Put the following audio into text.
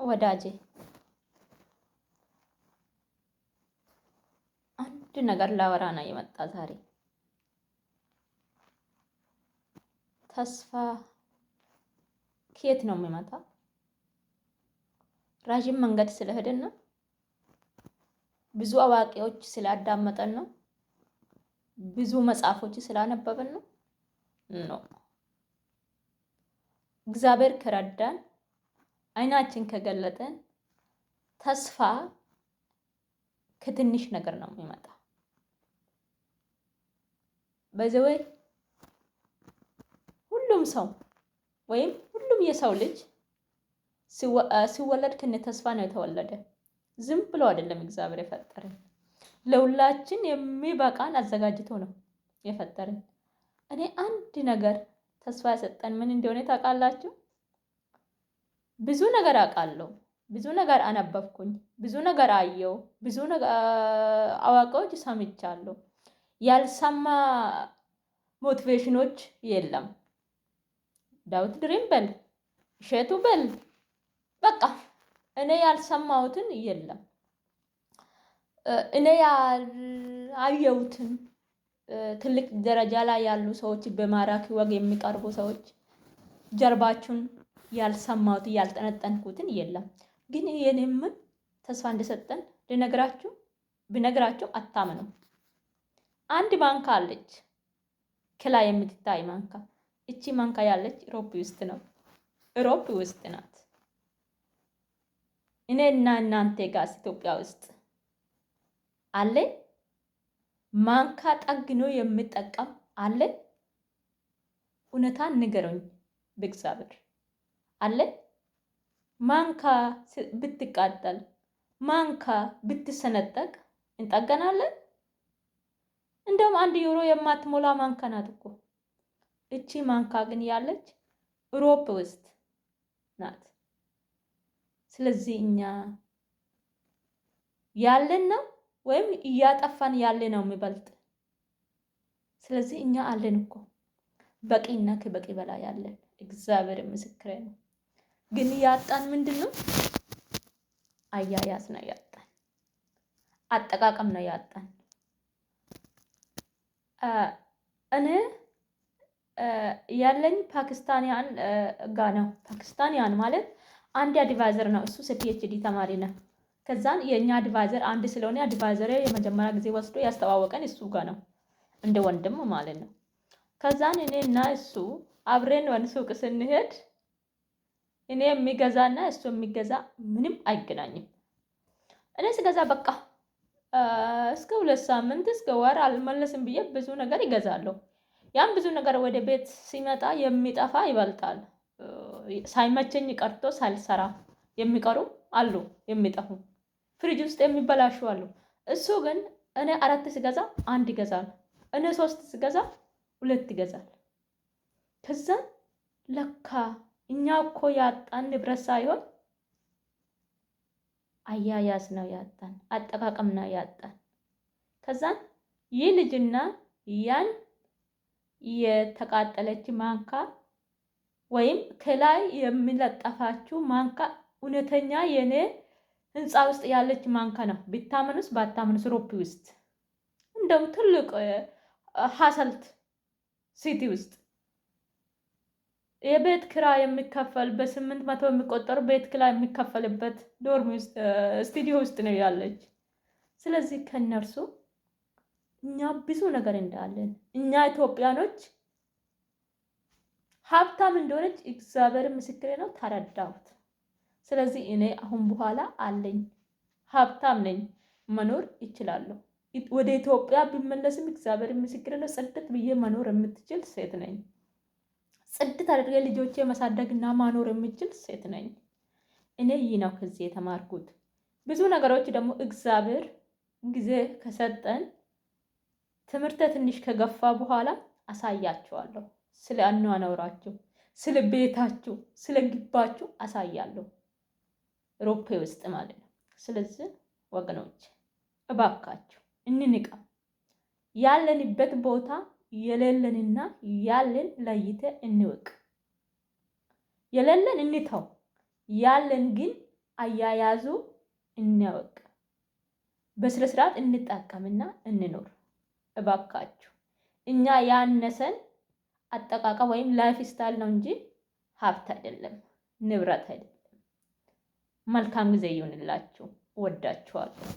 ወዳጄ አንድ ነገር ላወራ ነው የመጣ ዛሬ። ተስፋ ከየት ነው የሚመጣ? ረዥም መንገድ ስለሄድን ነው? ብዙ አዋቂዎች ስላዳመጠን ነው? ብዙ መጽሐፎች ስላነበብን ነው? ኖ። እግዚአብሔር ከረዳን፣ አይናችን ከገለጠን ተስፋ ከትንሽ ነገር ነው የሚመጣ። በዘወይ ሁሉም ሰው ወይም ሁሉም የሰው ልጅ ሲወለድ ከነ ተስፋ ነው የተወለደ። ዝም ብሎ አይደለም እግዚአብሔር የፈጠረን። ለሁላችን የሚበቃን አዘጋጅቶ ነው የፈጠረን። እኔ አንድ ነገር ተስፋ የሰጠን ምን እንደሆነ ታውቃላችሁ? ብዙ ነገር አውቃለሁ፣ ብዙ ነገር አነበብኩኝ፣ ብዙ ነገር አየው፣ ብዙ አዋቂዎች ሰምቻለሁ። ያልሰማ ሞቲቬሽኖች የለም። ዳዊት ድሪም በል፣ እሸቱ በል፣ በቃ እኔ ያልሰማሁትን የለም። እኔ ያየሁትን ትልቅ ደረጃ ላይ ያሉ ሰዎች፣ በማራኪ ወግ የሚቀርቡ ሰዎች ጀርባችሁን ያልሰማሁት ያልጠነጠንኩትን የለም። ግን የኔም ተስፋ እንደሰጠን ብነግራችሁ አታምኑም። አንድ ማንካ አለች፣ ከላይ የምትታይ ማንካ። እቺ ማንካ ያለች ኢሮፕ ውስጥ ነው፣ ኢሮፕ ውስጥ ናት። እኔና እናንተ ጋር ኢትዮጵያ ውስጥ አለ ማንካ ጠግኖ የሚጠቀም አለ? እውነታን ንገሩኝ በእግዚአብሔር አለ? ማንካ ብትቃጠል፣ ማንካ ብትሰነጠቅ እንጠገናለን? እንደውም 1 ዩሮ የማትሞላ ማንካ ናት እኮ። እቺ ማንካ ግን ያለች ኢሮፕ ውስጥ ናት። ስለዚህ እኛ ያለን ነው ወይም እያጠፋን ያለ ነው የሚበልጥ። ስለዚህ እኛ አለን እኮ በቂና ከበቂ በላይ ያለን፣ እግዚአብሔር ምስክሬ ነው። ግን ያጣን ምንድን ነው? አያያዝ ነው ያጣን፣ አጠቃቀም ነው ያጣን። እኔ ያለኝ ፓኪስታኒያን ጋ ነው። ፓኪስታኒያን ማለት አንድ አድቫይዘር ነው፣ እሱ ፒኤችዲ ተማሪ ነው። ከዛን የኛ አድቫይዘር አንድ ስለሆነ አድቫይዘር የመጀመሪያ ጊዜ ወስዶ ያስተዋወቀን እሱ ጋር ነው፣ እንደ ወንድም ማለት ነው። ከዛን እኔ እና እሱ አብረን ወደ ሱቅ ስንሄድ እኔ የሚገዛና እሱ የሚገዛ ምንም አይገናኝም። እኔ ስገዛ በቃ እስከ 2 ሳምንት እስከ ወር አልመለስም ብዬ ብዙ ነገር ይገዛለሁ። ያን ብዙ ነገር ወደ ቤት ሲመጣ የሚጠፋ ይበልጣል። ሳይመቸኝ ቀርቶ ሳልሰራ የሚቀሩ አሉ፣ የሚጠፉ ፍሪጅ ውስጥ የሚበላሹ አሉ። እሱ ግን እኔ 4 ስገዛ 1 ይገዛል፣ እኔ 3 ስገዛ 2 ይገዛል። ከዛ ለካ እኛ እኮ ያጣን ንብረት ሳይሆን አያያዝ ነው ያጣን፣ አጠቃቀም ነው ያጣን። ከዛን ይህ ልጅና ያን የተቃጠለች ማንካ ወይም ከላይ የሚለጠፋችሁ ማንካ እውነተኛ የኔ ህንፃ ውስጥ ያለች ማንካ ነው። ቢታመኑስ ባታመኑስ ኢሮፕ ውስጥ እንደውም ትልቅ ሀሰልት ሲቲ ውስጥ የቤት ኪራይ የሚከፈል በ800 የሚቆጠሩ ቤት ኪራይ የሚከፈልበት ዶርም ውስጥ ስቱዲዮ ውስጥ ነው ያለች። ስለዚህ ከነርሱ እኛ ብዙ ነገር እንዳለን እኛ ኢትዮጵያኖች ሀብታም እንደሆነች እግዚአብሔር ምስክሬ ነው ተረዳሁት። ስለዚህ እኔ አሁን በኋላ አለኝ፣ ሀብታም ነኝ፣ መኖር ይችላለሁ። ወደ ኢትዮጵያ ቢመለስም እግዚአብሔር ምስክሬ ነው ጽድት ብዬ መኖር የምትችል ሴት ነኝ። ጽድት አድርጌ ልጆቼ ማሳደግና ማኖር የምችል ሴት ነኝ። እኔ ይህ ነው ከዚህ የተማርኩት። ብዙ ነገሮች ደግሞ እግዚአብሔር ጊዜ ከሰጠን ትምህርት ትንሽ ከገፋ በኋላ አሳያቸዋለሁ። ስለ አኗኗራችሁ፣ ስለ ቤታችሁ፣ ስለ ግባችሁ አሳያለሁ፣ ኢሮፕ ውስጥ ማለት ነው። ስለዚህ ወገኖች እባካችሁ እንንቃ። ያለንበት ቦታ የሌለንና ያለን ለይተ እንወቅ። የሌለን እንተው፣ ያለን ግን አያያዙ እንወቅ። በስነ ስርዓት እንጠቀምና እንኖር እባካችሁ። እኛ ያነሰን አጠቃቀም ወይም ላይፍ ስታይል ነው እንጂ ሀብት አይደለም፣ ንብረት አይደለም። መልካም ጊዜ ይሁንላችሁ። ወዳችኋለሁ።